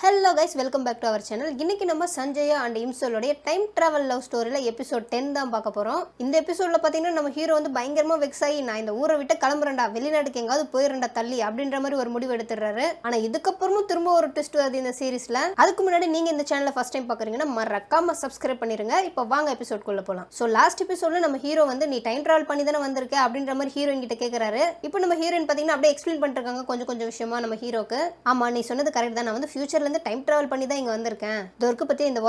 Hello guys, welcome back to our channel. இன்னைக்கு நம்ம Sanjaya and இம்சோலுடைய டைம் டிராவல் லவ் ஸ்டோரியில் எபிசோட் 10 தான் பார்க்க போகிறோம். இந்த எபிசோடில் பார்த்தீங்கன்னா நம்ம ஹீரோ வந்து பயங்கரமாக வெக்ஸ் ஆகி நான் இந்த ஊரை விட்டு கிளம்புறேன்டா, வெளிநாட்டுக்கு எங்காவது போயிடுறா தள்ளி அப்படின்ற மாதிரி ஒரு முடிவு எடுத்துடுறாரு. ஆனால் இதுக்கப்புறமும் திரும்ப ஒரு ட்விஸ்ட் வருது இந்த சீரீஸில். அதுக்கு முன்னாடி நீங்கள் இந்த சேனலை ஃபர்ஸ்ட் டைம் பார்க்குறீங்கன்னா மறக்காம சப்ஸ்கிரைப் பண்ணிருங்க. இப்போ வாங்க எபிசோட்குள்ளே போகலாம். ஸோ லாஸ்ட் எபிசோடில் நம்ம ஹீரோ வந்து நீ டைம் டிராவல் பண்ணி தானே வந்திருக்க அப்படின்ற மாதிரி ஹீரோயின் கிட்ட கேட்குறாரு. இப்போ நம்ம ஹீரோயின் பார்த்தீங்கன்னா அப்படியே எக்ஸ்பிளைன் பண்ணிருக்காங்க கொஞ்சம் விஷயமா நம்ம ஹீரோக்கு. ஆமாம், நீ சொன்னது கரெக்ட் தான், நான் வந்து ஃபியூச்சர்லேருந்து டைம் டிராவல் பண்ணி தான் இங்க வந்திருக்கேன். இதற்கு பத்தி இந்த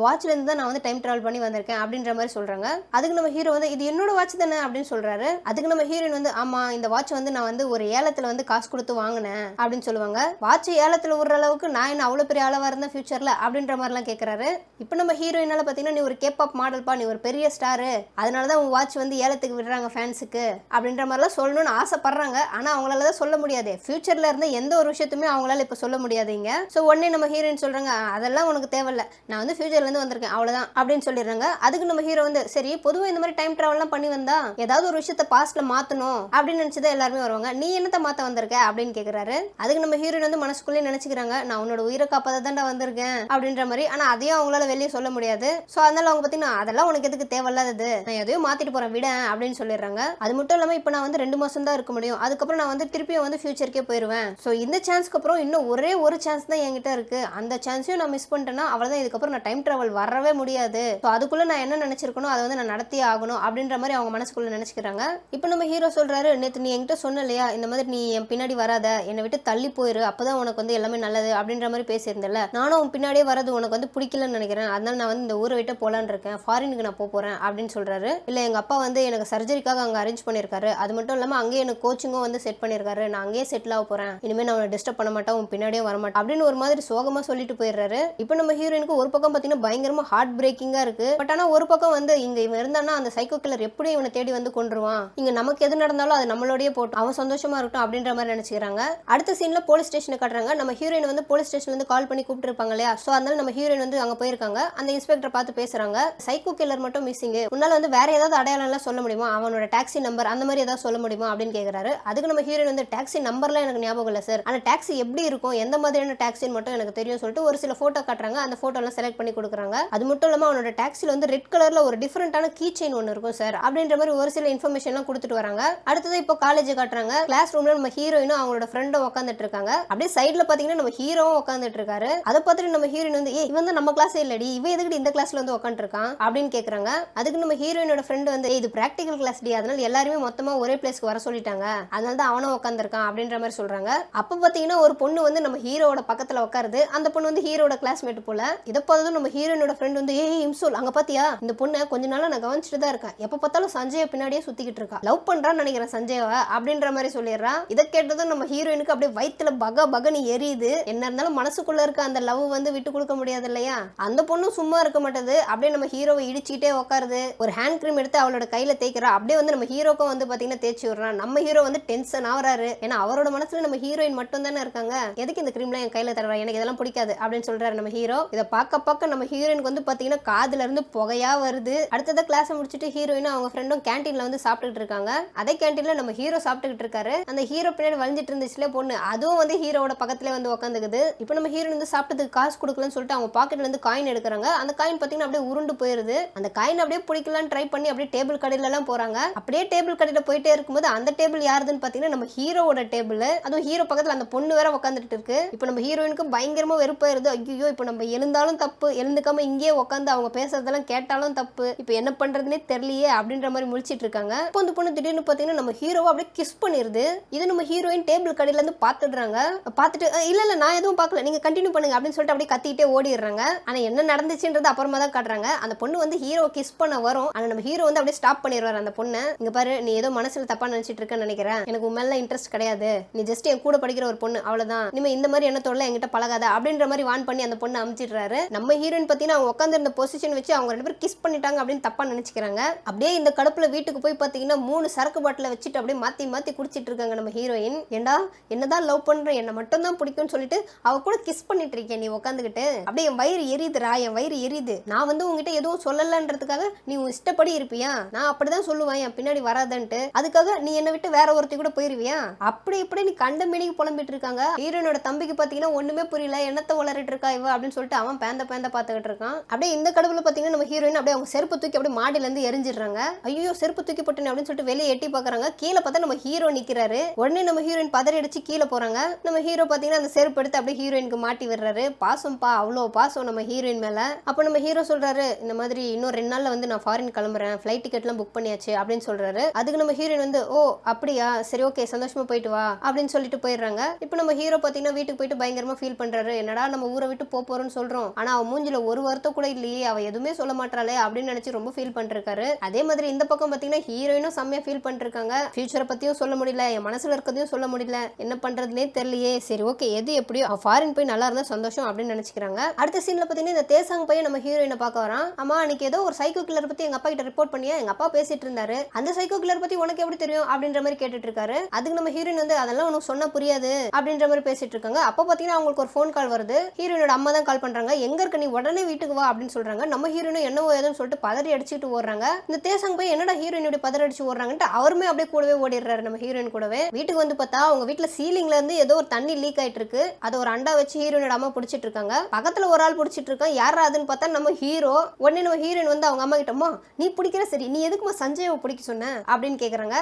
வாட்ச்ல இருந்து தான் நான் வந்து டைம் டிராவல் பண்ணி வந்திருக்கேன் அப்படின்ற மாதிரி சொல்றாங்க. அதுக்கு நம்ம ஹீரோ வந்து இது என்னோட வாட்ச் தானே அப்படின்னு சொல்றாரு. அதுக்கு நம்ம ஹீரோயின் வந்து ஆமா, இந்த வாட்ச் வந்து நான் வந்து ஒரு ஏலத்துல வந்து காசு கொடுத்து வாங்கினேன் அப்படின்னு சொல்லுவாங்க. வாட்ச் ஏலத்துல விடுற அளவுக்கு நான் என்ன அவ்வளவு பெரிய அளவா இருந்தேன் ஃபியூச்சர்ல அப்படின்ற மாதிரி எல்லாம் கேட்கறாரு. இப்போ நம்ம ஹீரோயினால பாத்தீங்கன்னா நீ ஒரு கேபாப் மாடல் பா, நீ ஒரு பெரிய ஸ்டாரு, அதனாலதான் உன் வாட்ச் வந்து ஏலத்துக்கு விடுறாங்க ஃபேன்ஸுக்கு அப்படின்ற மாதிரிலாம் சொல்லணும்னு ஆசைப்படுறாங்க. ஆனா அவங்களால தான் சொல்ல முடியாது. ஃபியூச்சர்ல இருந்த எந்த ஒரு விஷயத்துமே அவங்களால இப்ப சொல்ல முடியாதுங்க. ஸோ உடனே நம்ம ஹீரோயின் சொல்றாங்க அதெல்லாம் உனக்கு தேவையில்ல, நான் வந்து ஃபியூச்சர்ல இருந்து வந்திருக்கேன் அவ்வளவுதான் அப்படின்னு சொல்லிடுறாங்க. அதுக்கு நம்ம ஹீரோ வந்து சரி, பொதுவாக இந்த மாதிரி டைம் டிராவல்லாம் பண்ணி வந்தா ஏதாவது ஒரு விஷயத்த பாஸ்ட்ல மாத்தணும் அப்படின்னு நினைச்சுதான் எல்லாருமே வருவாங்க, நீ என்னத்த மாத்த வந்திருக்க அப்படின்னு கேக்குறாரு. அதுக்கு நம்ம ஹீரோயின் வந்து மனசுக்குள்ளே நினைச்சுக்கிறாங்க நான் உன்னோட உயிரை காப்பாத தாண்டா வந்திருக்கேன் அப்படின்ற மாதிரி. ஆனா அதையும் அவங்களால வெளியே சொல்ல முடியாது. ஸோ அதனால அவங்க பார்த்தீங்கன்னா அதெல்லாம் உனக்கு எதுக்கு தேவையில்லாதது, நான் எதையும் மாத்திட்டு போறேன் விட அப்படின்னு சொல்லிடுறாங்க. அது மட்டும் இல்லாம இப்போ நான் வந்து 2 மாசம் தான் இருக்க முடியும், அதுக்கப்புறம் நான் வந்து திருப்பியும் வந்து ஃபியூச்சருக்கே போயிருவேன். ஸோ இந்த சான்ஸ்க்கு அப்புறம் இன்னும் ஒரே ஒரு சான்ஸ் தான் என்கிட்ட இருக்கு, அந்த சான்ஸையும் நான் மிஸ் பண்ணிட்டேன்னா அவ்வளவுதான், இதுக்கப்புறம் நான் டைம் டிராவல் வரவே முடியாது. ஸோ அதுக்குள்ள நான் என்ன நினைச்சிருக்கணும் அதை வந்து நான் நடத்தியே ஆகணும் அப்படின்ற மாதிரி அவங்க மனசுக்குள்ள நினைச்சுக்கிறாங்க. இப்போ நம்ம ஹீரோ சொல்றாரு, நேற்று நீ என்கிட்ட சொன்ன இல்லையா இந்த மாதிரி நீ என் பின்னாடி வராத, என்னை விட்டு தள்ளி போயிரு, அப்பதான் உனக்கு வந்து எல்லாமே நல்லது அப்படின்ற மாதிரி பேசியிருந்தல, நானும் உன் பின்னாடியே வரது உனக்கு வந்து பிடிக்கலன்னு நினைக்கிறேன், அதனால நான் வந்து இந்த ஊரை விட்டு போலான்னு இருக்கேன், ஃபாரினுக்கு நான் போறேன் அப்படின்னு சொல்றாரு. இல்ல எங்க அப்பா வந்து எனக்கு சர்ஜரிக்காக அங்க அரேஞ்ச் பண்ணிருக்காரு, அது மட்டும் இல்லாம அங்கேயே எனக்கு கோச்சிங்கும் வந்து செட் பண்ணிருக்காரு, நான் அங்கேயே செட்டில் ஆக போறேன், இனிமே நான் உன்னை டிஸ்டர்ப் பண்ண மாட்டேன், உன் பின்னாடியே வர மாட்டேன் அப்படின்னு ஒரு மாதிரி சோகமா சொல்லிட்டு போயிடுறாரு. இப்போ நம்ம ஹீரோயினுக்கு ஒரு பக்கம் பார்த்தீங்கன்னா பயங்கரமா ஹார்ட் பிரேக்கிங்கா இருக்கு. பட் ஆனா ஒரு பக்கம் வந்து இங்க இவன் இருந்தானா அந்த சைக்கோ கில்லர் எப்படி இவனை தேடி வந்து கொன்றுவான், இங்க நமக்கு எது நடந்தாலும் அது நம்மளோடய போட்டு அவன் சந்தோஷமா இருக்கட்டும் அப்படின்ற மாதிரி நினைச்சுக்கிறாங்க. அடுத்த சீன்ல போலீஸ் ஸ்டேஷனை காட்டுறாங்க. நம்ம ஹீரோயின் வந்து போலீஸ் ஸ்டேஷன்ல இருந்து கால் பண்ணி கூப்பிட்டு இருப்பாங்க இல்லையா, சோ அதனால நம்ம ஹீரோயின் வந்து அங்க போயிருக்காங்க. அந்த இன்ஸ்பெக்டர் பார்த்து பேசுறாங்க, சைக்கோ கில்லர் மட்டும் மிஸ்ஸிங், உன்னால வந்து வேற ஏதாவது அடையாளம் எல்லாம் சொல்ல முடியுமா, அவனோட டாக்ஸி நம்பர் அந்த மாதிரி ஏதாவது சொல்ல முடியுமா அப்படின்னு கேக்குறாரு. அதுக்கு நம்ம ஹீரோயின் வந்து டாக்ஸி நம்பர்லாம் எனக்கு ஞாபகம் இல்லை சார், ஆனா டாக்ஸி எப்படி இருக்கும் எந்த மாதிரியான டாக்ஸின்னு மட்டும் எனக்கு தெரியும் சொல்லிட்டு ஒரு சில போட்டோ காட்டுறாங்க. அந்த போட்டோ எல்லாம் செலக்ட் பண்ணி கொடுக்குறாங்க. அது மட்டும் இல்லாம அவனோட டாக்ஸில வந்து ரெட் கலர்ல ஒரு டிஃபரெண்டான கீ செயின் ஒன்று இருக்கும் சார் அப்படின்ற மாதிரி ஒரு சில இன்ஃபர்மேஷன் எல்லாம் கொடுத்துட்டு வராங்க. அடுத்தது இப்போ காலேஜ் காட்டுறாங்க. கிளாஸ் ரூம்ல நம்ம ஹீரோயினும் அவங்களோட ஃப்ரெண்டும் உட்காந்துட்டு இருக்காங்க. அப்படியே சைடுல பாத்தீங்கன்னா நம்ம ஹீரோவும் உட்காந்துட்டு இருக்காரு. அதை பார்த்துட்டு நம்ம ஹீரோயின் வந்து இவன் வந்து நம்ம கிளாஸ் இல்லடி, இவன் எதுக்கு இந்த கிளாஸ்ல வந்து உட்காந்துட்டு இருக்கான் அப்படின்னு கேக்குறாங்க. அதுக்கு நம்ம ஹீரோயினோட ஃப்ரெண்ட் வந்து இது பிராக்டிகல் கிளாஸ் டி, அதனால எல்லாருமே மொத்தமா ஒரே பிளேஸ்க்கு வர சொல்லிட்டாங்க, அதனால தான் அவனும் உட்காந்துருக்கான் அப்படின்ற மாதிரி சொல்றாங்க. அப்ப பாத்தீங்கன்னா ஒரு பொண்ணு வந்து நம்ம ஹீரோட பக்கத்துல உட்காருது. அந்த பொண்ணு வந்து ஹீரோட கிளாஸ்மேட் போல. இதை பார்த்ததும் நம்ம ஹீரோயினோட ஃப்ரெண்ட் வந்து இம்சோல் அங்க பாத்தியா இந்த பொண்ணை கொஞ்ச நாளா நான் கவனிச்சுட்டு தான் இருக்கேன், எப்ப பார்த்தாலும் சஞ்சய பின்னாடியே சுத்திக்கிட்டு இருக்கா, லவ் பண்றான்னு நினைக்கிறேன் சஞ்சயவை அப்படின்ற மாதிரி சொல்லிடுறான். இதை கேட்டதும் நம்ம ஹீரோயினுக்கு அப்படியே வயித்துல பகன்னு எரியுது. என்ன இருந்தாலும் மனசுக்குள்ள இருக்க அந்த லவ் வந்து விட்டு கொடுக்க முடியாது இல்லையா. அந்த பொண்ணும் சும்மா இருக்க மாட்டேது, அப்படியே நம்ம ஹீரோவை இடிச்சுக்கிட்டே உட்காருது. ஒரு ஹேண்ட் கிரீம் எடுத்து அவளோட கையில தேய்க்கிறா. அப்படியே வந்து நம்ம ஹீரோக்கும் வந்து பாத்தீங்கன்னா தேய்ச்சி விடுறான். நம்ம ஹீரோ வந்து டென்ஷன் ஆவறாரு. ஏன்னா அவரோட மனசுல நம்ம ஹீரோயின் மட்டும் தானே இருக்காங்க, எதுக்கு இந்த கிரீம்லாம் என் கையில தர்றா, எனக்கு இதெல்லாம் பிடிக்காது அப்படின்னு சொல்றாரு நம்ம ஹீரோ. இதை பார்க்க நம்ம ஹீரோயினுக்கு வந்து பாத்தீங்கன்னா காதுல இருந்து புகையா வருது. அடுத்தத கிளாஸ் முடிச்சுட்டு ஹீரோயினும் அவங்க ஃப்ரெண்டும் கேண்டீன்ல வந்து சாப்பிட்டுட்டு இருக்காங்க. அதே கேண்டீன்ல நம்ம ஹீரோ சாப்பிட்டுட்டு இருக்காரு. அந்த ஹீரோ பின்னாடி வளைஞ்சிட்டு இருந்துச்சுல பொண்ணு, அதுவும் வந்து ஹீரோவோட பக்கத்துல வந்து உட்காந்துக்குது. இப்போ நம்ம ஹீரோயின் வந்து சாப்பிட்டதுக்கு காசு கொடுக்கலன்னு சொல்லிட்டு அவங்க பாக்கெட்ல இருந்து காயின் எடுக்கிறாங்க. அந்த காயின் பாத்தீங்கன்னா அப்படியே உருண்டு போயிருது. அந்த காயின் அப்படியே பிடிக்கலான்னு ட்ரை பண்ணி அப்படியே டேபிள் கடையில எல்லாம் போறாங்க. அப்படியே டேபிள் கடையில போயிட்டே இருக்கும்போது அந்த டேபிள் யாருதுன்னு பாத்தீங்கன்னா நம்ம ஹீரோவோட டேபிள். அதுவும் ஹீரோ பக்கத்துல அந்த பொண்ணு வேற உட்காந்துட்டு இருக்கு. இப்போ நம்ம ஹீரோயினுக்கு பயங்கரமா வெறுப்பாயிருது. ஐயோ இப்போ நம்ம எழுந்தாலும் தப்பு, எழுந்துக்காம இங்கேயே உட்காந்து அவங்க பேசுறதெல்லாம் கேட்டாலும் தப்பு, இப்போ என்ன பண்றதுன்னே தெரியலையே அப்படின்ற மாதிரி முழிச்சிட்டு இருக்காங்க. இப்போ அந்த பொண்ணு திடீர்னு பாத்தீங்கன்னா நம்ம ஹீரோவை அப்படியே கிஸ் பண்ணிருது. இது நம்ம ஹீரோயின் டேபிள் கடையில இருந்து பாத்துடுறாங்க. பார்த்துட்டு இல்ல நான் எதுவும் பார்க்கல, நீங்க கண்டினியூ பண்ணுங்க அப்படின்னு சொல்லிட்டு அப்படியே கத்திட்டே ஓடிடுறாங்க. ஆனா என்ன நடந்துச்சுன்றது அப்புறமா தான் காட்டுறாங்க. அந்த பொண்ணு வந்து ஹீரோ கிஸ் பண்ண வரும். ஆனா நம்ம ஹீரோ வந்து அப்படியே ஸ்டாப் பண்ணிடுவாரு அந்த பொண்ணை. இங்க பாரு, நீ ஏதோ மனசுல தப்பா நினைச்சிட்டு இருக்கன்னு நினைக்கிறேன், எனக்கு உன் மேல இன்ட்ரெஸ்ட் கிடையாது, நீ ஜஸ்ட் என் கூட படிக்கிற ஒரு பொண்ணு அவ்வளவுதான், இனிமே இந்த மாதிரி எண்ணத்தோட என்கிட்ட பழகாத அப்படின்ற மாதிரி வான் பண்ணி அந்த பொண்ணு அமிச்சிடுறாரு. நம்ம ஹீரோயின் பாத்தீங்கன்னா அவங்க உட்காந்து இருந்த பொசிஷன் வச்சு அவங்க 2 பேரும் கிஸ் பண்ணிட்டாங்க அப்படின்னு தப்பா நினைச்சுக்கிறாங்க. அப்படியே இந்த கடுப்புல வீட்டுக்கு போய் பாத்தீங்கன்னா 3 சரக்கு பாட்டில வச்சுட்டு அப்படியே மாத்தி குடிச்சிட்டு இருக்காங்க நம்ம ஹீரோயின். ஏண்டா என்னதான் லவ் பண்ற, என்ன மட்டும் தான் பிடிக்கும்னு சொல்லிட்டு அவ கூட கிஸ் பண்ணிட்டு இருக்கேன் நீ உட்காந்துக்கிட்டு, அப்படியே என் வயிறு எரியுதுரா, என் வயிறு எரியுது, நான் வந்து உங்ககிட்ட எதுவும் சொல்லலன்றதுக்காக நீ உன் இஷ்டப்படி இருப்பியா, நான் அப்படிதான் சொல்லுவேன் என் பின்னாடி வராதன்ட்டு, அதுக்காக நீ என்னை விட்டு வேற ஒருத்தி கூட போயிருவியா, அப்படி இப்படி நீ கண்ட மீனிக்கு புலம்பிட்டு இருக்காங்க. ஹீரோயினோட தம்பிக்கு பாத்தீங்கன்னா ஒண்ணுமே ஒண்ணுமே புரியல, என்னத்த உளறிட்டு இருக்கா இவ அப்படின்னு சொல்லிட்டு அவன் பேந்த பாத்துக்கிட்டு இருக்கான். அப்படியே இந்த கடவுள பாத்தீங்கன்னா நம்ம ஹீரோயின் அப்படியே அவங்க செருப்பு தூக்கி அப்படியே மாடியில இருந்து எரிஞ்சிடுறாங்க. ஐயோ செருப்பு தூக்கி போட்டேன் அப்படின்னு சொல்லிட்டு வெளியே எட்டி பாக்குறாங்க. கீழே பார்த்தா நம்ம ஹீரோ நிக்கிறாரு. உடனே நம்ம ஹீரோயின் பதறி அடிச்சு கீழே போறாங்க. நம்ம ஹீரோ பாத்தீங்கன்னா அந்த செருப்பு எடுத்து அப்படியே ஹீரோயினுக்கு மாட்டி விடுறாரு. பாசம்பா, அவ்வளோ பாசம் நம்ம ஹீரோயின் மேல. அப்ப நம்ம ஹீரோ சொல்றாரு, இந்த மாதிரி இன்னும் 2 நாள்ல வந்து நான் ஃபாரின் கிளம்புறேன், ஃபிளைட் டிக்கெட்லாம் புக் பண்ணியாச்சு அப்படின்னு சொல்றாரு. அதுக்கு நம்ம ஹீரோயின் வந்து ஓ அப்படியா, சரி ஓகே சந்தோஷமா போயிட்டு வா அப்படின்னு சொல்லிட்டு போயிடுறாங்க. இப்போ நம்ம ஹீரோ பாத்தீங்கன்னா வீட்டுக்கு போயிட்டு பயங்கரமா ஃபீல் பண்றாரு. என்னடா நம்ம ஊரை விட்டு போறோம்னு சொல்றோம், ஆனா அவ மூஞ்சில ஒரு வார்த்தை கூட இல்லையே, அவ எதுவுமே சொல்ல மாட்டாளே அப்படின்னு நினைச்சு ரொம்ப ஃபீல் பண்ணிருக்காரு. அதே மாதிரி இந்த பக்கம் பாத்தீங்கன்னா ஹீரோயினும் செம்மையா ஃபீல் பண்ணிருக்காங்க. ஃபியூச்சரை பத்தியும் சொல்ல முடியல, என் மனசுல இருக்கிறதையும் சொல்ல முடியல, என்ன பண்றதுனே தெரியலையே, சரி ஓகே எது எப்படியோ ஃபாரின் போய் நல்லா இருந்தா சந்தோஷம் அப்படின்னு நினைச்சுக்கிறாங்க. அடுத்த சீன்ல பாத்தீங்கன்னா இந்த தேசாங் பையன் நம்ம ஹீரோயினை பார்க்க வரான். அம்மா அன்னைக்கு ஏதோ ஒரு சைக்கோ கில்லர் பத்தி எங்க அப்பா கிட்ட ரிப்போர்ட் பண்ணியா, எங்க அப்பா பேசிட்டு இருந்தாரு, அந்த சைக்கோ கில்லர் பத்தி உனக்கு எப்படி தெரியும் அப்படின்ற மாதிரி கேட்டுட்டு இருக்காரு. அதுக்கு நம்ம ஹீரோயின் வந்து அதெல்லாம் உனக்கு சொன்னா புரியாது அப்படின்ற மாதிரி பேசிட்டு இருக்காங்க. அப்ப பாத்தீங்கன்னா அவங்களுக்கு ஒரு ஃபோன் கால் வருது. ஹீரோயினோட அம்மா தான் கால் பண்றாங்க. எங்க இருக்க, நீ உடனே வீட்டுக்கு வா அப்படின்னு சொல்றாங்க. நம்ம ஹீரோயினும் என்னவோ ஏதுன்னு சொல்லிட்டு பதறி அடிச்சுட்டு ஓடுறாங்க. இந்த தேசாங் போய் என்னடா ஹீரோயினோட பதறி அடிச்சு ஓடுறாங்கன்ட்டு அவருமே அப்படியே கூடவே ஓடிடுறாரு நம்ம ஹீரோயின் கூடவே. வீட்டுக்கு வந்து பார்த்தா அவங்க வீட்டுல சீலிங்ல இருந்து ஏதோ ஒரு தண்ணி லீக் ஆயிட்டு இருக்கு. அதை ஒரு அண்டா வச்சு ஹீரோயினோட அம்மா பிடிச்சிட்டு இருக்காங்க. பக்கத்துல ஒரு ஆள் பிடிச்சிட்டு இருக்கான். யாரா அதுன்னு பார்த்தா நம்ம ஹீரோ. உடனே நம்ம ஹீரோயின் வந்து அவங்க அம்மா கிட்டமா, நீ பிடிக்கிற சரி, நீ எதுக்குமா சஞ்சயை பிடிக்க சொன்ன அப்படின்னு கேக்குறாங்க.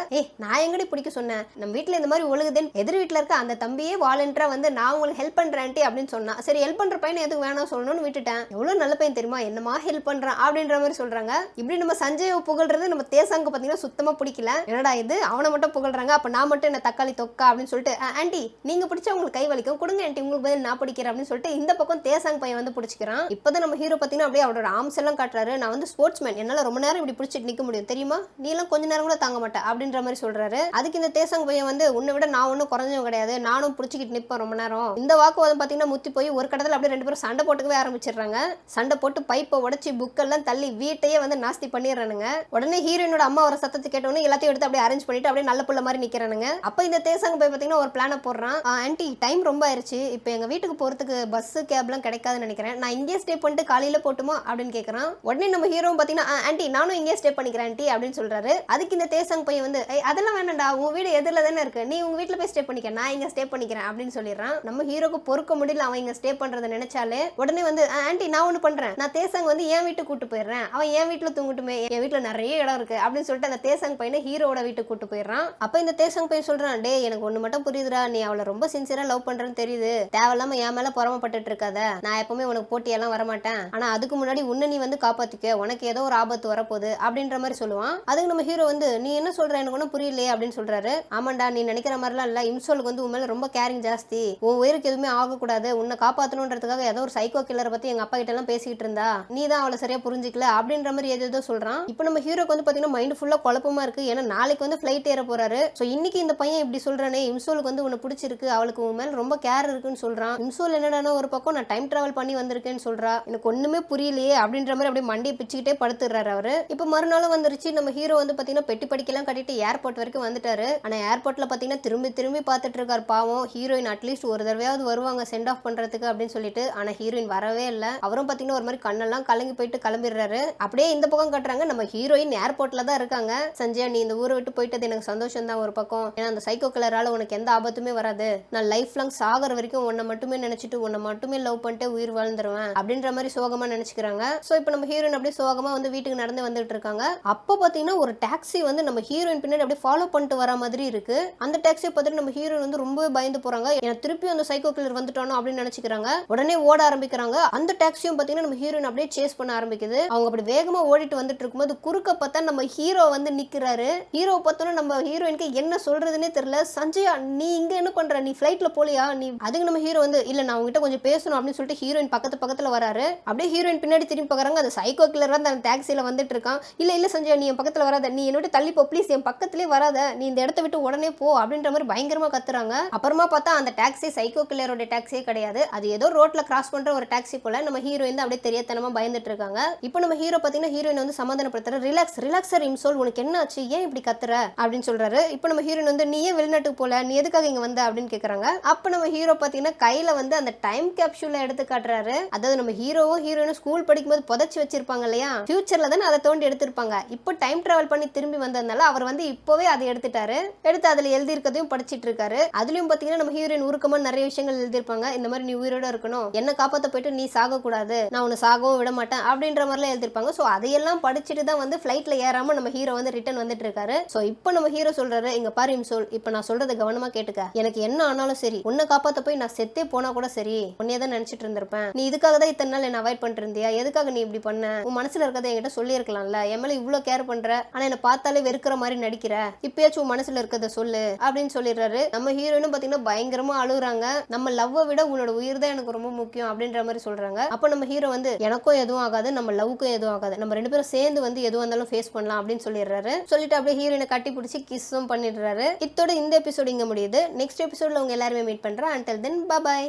நான் எங்கடி பிடிக்க சொன்னேன், நம்ம வீட்டுல இந்த மாதிரி ஒழுகுதுன்னு எதிர் வீட்டுல இருக்க அந்த தம்பியே வாலண்டியரா வந்து நான் உங்களுக்கு ஹெல்ப் பண்றேன் அப்படின்னு சொன்னா, சரி ஹெல்ப் பண்ற பையனை எதுக்கு வேணாம் சொல்லணும்னு விட்டுட்டேன், எவ்வளவு நல்ல பையன் தெரியுமா, என்னமா ஹெல்ப் பண்றான் அப்படின்ற மாதிரி சொல்றாங்க. இப்படி நம்ம சஞ்சயை புகழ்றது நம்ம தேசாங்க பாத்தீங்கன்னா சுத்தமா பிடிக்கல. என்னடா இது அவனை மட்டும் புகழ்றாங்க, அப்ப நான் மட்டும் என்ன தக்காளி தொக்கா அப்படின்னு சொல்லிட்டு, ஆண்டி நீங்க பிடிச்சா உங்களுக்கு கை வலிக்கும், கொடுங்க ஆண்டி உங்களுக்கு பதில் நான் பிடிக்கிறேன் அப்படின்னு சொல்லிட்டு இந்த பக்கம் தேசாங் பையன் வந்து பிடிச்சிக்கிறான். இப்பதான் நம்ம ஹீரோ பாத்தீங்கன்னா அப்படியே அவரோட ஆர்ம்ஸ் எல்லாம் காட்டுறாரு. நான் வந்து ஸ்போர்ட்ஸ் மேன், என்னால ரொம்ப நேரம் இப்படி பிடிச்சிட்டு நிக்க முடியும் தெரியுமா, நீ எல்லாம் கொஞ்ச நேரம் கூட தாங்க மாட்டேன் அப்படின்ற மாதிரி சொல்றாரு. அதுக்கு இந்த தேசாங் பையன் வந்து உன்னை விட நான் ஒன்னும் குறைஞ்சவன் கிடையாது, நானும் பிடிச்சிக்கிட்டு நிப்பேன் ரொம்ப நேரம். இந்த வாக்குவாதம் பாத்தீங்கன்னா முத்தி போய் ஒரு கடத்துல அப்படியே 2 பேரும் சண்டை போட்டுக்கவே ஆரம்பிச்சிடுறாங்க. சண்டை போட்டு பைப்பை உடைச்சி புக்கெல்லாம் தள்ளி வீட்டையே வந்து நாஸ்தி பண்ணிடுறானுங்க. உடனே ஹீரோயினோட அம்மா வர சத்தத்தை கேட்டோன்னு எல்லாத்தையும் எடுத்து அப்படியே அரேஞ்ச் பண்ணிட்டு அப்படியே நல்ல புள்ள மாதிரி நிக்கிறானுங்க. அப்ப இந்த தேசாங் பையன் பாத்தீங்கன்னா ஒரு பிளான போடுறான். ஆண்டி டைம் ரொம்ப ஆயிருச்சு, இப்போ எங்க வீட்டுக்கு போறதுக்கு பஸ் கேப்லாம் கிடைக்காதுன்னு நினைக்கிறேன், நான் இங்கே ஸ்டே பண்ணிட்டு காலையில போட்டுமா அப்படின்னு கேட்கறான். உடனே நம்ம ஹீரோ பாத்தீங்கன்னா ஆண்டி நானும் இங்கே ஸ்டே பண்ணிக்கிறேன் ஆண்டி அப்படின்னு சொல்றாரு. அதுக்கு இந்த தேசாங் பையன் வந்து அதெல்லாம் வேணாம்டா, உன் வீடு எதிரில தானே இருக்கு, நீ உங்க வீட்டுல போய் ஸ்டே பண்ணிக்க, நான் இங்க ஸ்டே பண்ணிக்கிறேன் அப்படின்னு சொல்லிடுறான். நம்ம ஹீரோக்கு பொறுக்க முடியல அவன் இங்க ஸ்டே பண்றதை நினைச்சாலே. உடனே வந்து ஆண்டி நான் ஒண்ணு பண்றேன், நான் தேசாங் வந்து என் வீட்டுக்கு கூட்டு போயிடுறேன், அவன் என் வீட்டுல தூங்கிட்டுமே, என் வீட்டுல நிறைய இடம் இருக்கு அப்படின்னு சொல்லிட்டு அந்த தேசாங் பையனை ஹீரோட வீட்டுக்கு கூட்டு போயிடுறான். அப்ப இந்த தேசாங் பையன் சொல்றான், டே எனக்கு ஒண்ணு மட்டும் புரியுதுடா, நீ அவளை ரொம்ப சின்சியரா லவ் பண்றேன்னு தெரியுது, தேவையில்லாம என் மேல பொறாமப்பட்டுட்டு இருக்காத, நான் எப்பவுமே உனக்கு போட்டியெல்லாம் வரமாட்டேன், ஆனா அதுக்கு முன்னாடி உன்னை நீ வந்து காப்பாத்திக்க, உனக்கு ஏதோ ஒரு ஆபத்து வரப்போகுது அப்படின்ற மாதிரி சொல்லுவான். அதுக்கு நம்ம ஹீரோ வந்து நீ என்ன சொல்ற எனக்கு ஒன்றும் புரியலையே அப்படின்னு சொல்றாரு. ஆமாண்டா நீ நினைக்கிற மாதிரிலாம் இல்ல, இம்சோலுக்கு வந்து உன் மேல ரொம்ப கேரிங் ஜாஸ்தி, உன் உயிருக்கு எதுவுமே ஆகக்கூடாது, உன்னை காப்பாற்றணுன்றதுக்காக ஏதோ ஒரு சைக்கோ கில்லரை பத்தி எங்க அப்பா கிட்ட எல்லாம் பேசிக்கிட்டு இருந்தா, நீ தான் அவளை சரியா புரிஞ்சிக்கல அப்படின்ற மாதிரி ஏதோ சொல்றான். இப்போ நம்ம ஹீரோக்கு வந்து பாத்தீங்கன்னா மைண்ட் ஃபுல்லா குழப்பமா இருக்கு. ஏன்னா நாளைக்கு வந்து ஃபிளைட் ஏற போறாரு. சோ இன்னைக்கு இந்த பையன் இப்படி சொல்றானே, இம்சோலுக்கு வந்து உன்னை பிடிச்சிருக்கு, அவளுக்கு உன் மேல ரொம்ப கேர் இருக்குன்னு சொல்றான். இம்சோல் என்னடானா ஒரு பக்கம் நான் டைம் டிராவல் பண்ணி வந்திருக்கேன்னு சொல்றா, எனக்கு ஒண்ணுமே புரியலையே அப்படின்ற மாதிரி அப்படியே மண்டியை பிச்சுக்கிட்டே படுத்துறாரு அவரு. இப்போ மறுநாளும் வந்துருச்சு. நம்ம ஹீரோ வந்து பாத்தீங்கன்னா பெட்டி படிக்கலாம் கட்டிட்டு ஏர்போர்ட் வரைக்கும் வந்துட்டாரு. ஆனா ஏர்போர்ட்ல பாத்தீங்கன்னா திரும்பி பார்த்துட்டு இருக்காரு பாவம். ஹீரோயின் அட்லீஸ்ட் ஒரு தடவையாவது வருவாங்க சென்ட் ஆஃப் பண்றதுக்கு அப்படின்னு சொல்லிட்டு, ஆனா ஹீரோயின் வரவே இல்ல. அவரும் பாத்தீங்கன்னா ஒரு மாதிரி கண்ணெல்லாம் கலங்கி போயிட்டு கிளம்பிடுறாரு. அப்படியே இந்த பக்கம் கட்டுறாங்க, நம்ம ஹீரோயின் ஏர்போர்ட்ல தான் இருக்காங்க. சஞ்சயா நீ இந்த ஊரை விட்டு போயிட்டது எனக்கு சந்தோஷம் தான் ஒரு பக்கம், ஏன்னா அந்த சைக்கோ கில்லரால உனக்கு எந்த ஆபத்துமே வராது, நான் லைஃப் லாங் சாகர வரைக்கும் உன்னை மட்டுமே நினைச்சிட்டு உன்னை மட்டுமே லவ் பண்ணிட்டு உயிர் வாழ்ந்துருவேன் அப்படின்ற மாதிரி சோகமா நினைச்சுக்கிறாங்க. சோ இப்போ நம்ம ஹீரோயின் அப்படியே சோகமா வந்து வீட்டுக்கு நடந்து வந்துட்டு இருக்காங்க. அப்போ பாத்தீங்கன்னா ஒரு டாக்ஸி வந்து நம்ம ஹீரோயின் பின்னாடி அப்படியே ஃபாலோ பண்ணிட்டு வர மாதிரி இருக்கு. அந்த டாக்ஸியை பார்த்துட்டு நம்ம ஹீரோயின் வந்து ரொம்பவே பயந்து போறாங்க. ஏன்னா திருப்பி அந்த சைக்கோ கில்லர் வந்துட்டானோ அப்படின்னு நினைச்சுக்கிறாங்க. உடனே ஓட ஆரம்பிக்கிறாங்க. அந்த டாக்ஸியும் பாத்தீங்கன்னா நம்ம ஹீரோயின் அப்படியே சேஸ் பண்ண ஆரம்பிக்குது. அவங்க அப்படி வேகமா ஓடிட்டு வந்துட்டு இருக்கும்போது குறுக்க பார்த்தா நம்ம ஹீரோ வந்து நிக்கிறாரு. ஹீரோ பார்த்தோன்னா நம்ம ஹீரோயினுக்கு என்ன சொல்றதுன்னே தெரியல. சஞ்சயா நீ இங்க என்ன பண்ற, நீ ஃபிளைட்ல போலியா நீ, அதுக்கு நம்ம ஹீரோ வந்து இல்ல நான் உங்ககிட்ட கொஞ்சம் பேசணும் அப்படின்னு சொல்லிட்டு ஹீரோயின் பக்கத்துல வராரு. அப்படியே ஹீரோயின் பின்னாடி திரும்பி பாக்குறாங்க. அந்த சைக்கோ கில்லர் வந்து அந்த டாக்ஸில வந்துட்டு இருக்கான். இல்ல சஞ்சயா நீ என் பக்கத்துல வராத, நீ என்னோட தள்ளி போ ப்ளீஸ், என் பக்கத்திலே வராத, நீ இந்த இடத்த விட்டு உடனே போ அப்படின்ற மாதிரி பயங்கரமா கத்துறாங்க. அப்புறமா பார்த்தா அந்த டாக்ஸி சைக்கோ கில்லரோட டாக்ஸியே கிடையாது, அது ஏதோ ரோட்ல கிராஸ் பண்ற ஒரு டாக்ஸி போல. நம்ம ஹீரோயின் அப்படியே தெரியாதனமா பயந்துட்டு இருக்காங்க. இப்போ நம்ம ஹீரோ பாத்தீங்கன்னா ஹீரோயின் வந்து சமாதானப்படுத்துற, ரிலாக்ஸர் இம்சோல், உனக்கு என்ன ஆச்சு, ஏன் இப்படி கத்துற அப்படின்னு சொல்றாரு. இப்போ நம்ம ஹீரோயின் வந்து நீ ஏன் வெளிநாட்டுக்கு போல, நீ எதுக்காக இங்க வந்த அப்படின்னு கேக்குறாங்க. அப்ப நம்ம ஹீரோ பாத்தீங்கன்னா கையில வந்து அந்த டைம் கேப்சூல எடுத்து காட்டுறாரு. அதாவது நம்ம ஹீரோவும் ஹீரோயினும் ஸ்கூல் படிக்கும்போது புதைச்சு வச்சிருப்பாங்க இல்லையா, ஃபியூச்சர்ல தானே அதை தோண்டி எடுத்திருப்பாங்க. இப்போ டைம் டிராவல் பண்ணி திரும்பி வந்ததுனால அவர் வந்து இப்போவே அதை எடுத்துட்டாரு. எடுத்து அதுல எழுதி இருக்கதையும் படிச்சிட்டு இருக்காரு. அதுலயும் பாத்தீங்கன்னா நம்ம ஹீரோயின் உருக்கமா நிறைய விஷயங்கள் எழுதியிருப்பாங்க. எழுதிருப்பாங்க, இந்த மாதிரி நீ உயிரோட இருக்கணும், என்ன காப்பாத்த போயிட்டு நீ சாக கூடாது, நான் உன்னை சாகவும் விட மாட்டேன் அப்படின்ற மாதிரிலாம் எழுதிருப்பாங்க. ஸோ அதையெல்லாம் படிச்சுட்டு தான் வந்து ஃபிளைட்ல ஏறாம நம்ம ஹீரோ வந்து ரிட்டர்ன் வந்துட்டு இருக்காரு. ஸோ இப்போ நம்ம ஹீரோ சொல்றாரு, இங்க பாரு இம்சோல், இப்போ நான் சொல்றதை கவனமா கேட்டுக்க, எனக்கு என்ன ஆனாலும் சரி, உன்னை காப்பாத்த போய் நான் செத்தே போனா கூட சரி, உன்னையே தான் நினைச்சிட்டு இருந்திருப்பேன், நீ இதுக்காக தான் இத்தனை நாள் என்ன அவாய்ட் பண்ணிட்டு இருந்தியா, எதுக்காக நீ இப்படி பண்ண, உன் மனசுல இருக்கிறத என்கிட்ட சொல்லி இருக்கலாம்ல, என் மேல இவ்வளவு கேர் பண்ற, ஆனா என்ன பார்த்தாலே வெறுக்கிற மாதிரி நடிக்கிற, இப்பயாச்சும் உன் மனசுல இருக்கிறத சொல்லு அப்படின்னு சொல்லிடுறாரு. நம்ம ஹீரோயினும் பாத்தீங்கன்னா பயங்கரமா அழுகுறாங்க, நம்ம லவ்வை விட உன்னோட உயிர் தான் எனக்கு ரொம்ப முக்கியம் அப்படின்ற மாதிரி சொல்றாங்க. அப்ப நம்ம ஹீரோ வந்து எனக்கும் எதுவும் ஆகாது, நம்ம லவ்வுக்கும் எதுவும் ஆகாது, நம்ம ரெண்டு பேரும் சேர்ந்து வந்து எதுவும் இருந்தாலும் ஃபேஸ் பண்ணலாம் அப்படின்னு சொல்லிடுறாரு. சொல்லிட்டு அப்படியே ஹீரோயினை கட்டி பிடிச்சி கிஸ்ஸும் பண்ணிடுறாரு. இத்தோட இந்த எபிசோட் இங்க முடியுது. நெக்ஸ்ட் எபிசோட்ல உங்க எல்லாருமே மீட் பண்றேன். until then bye bye.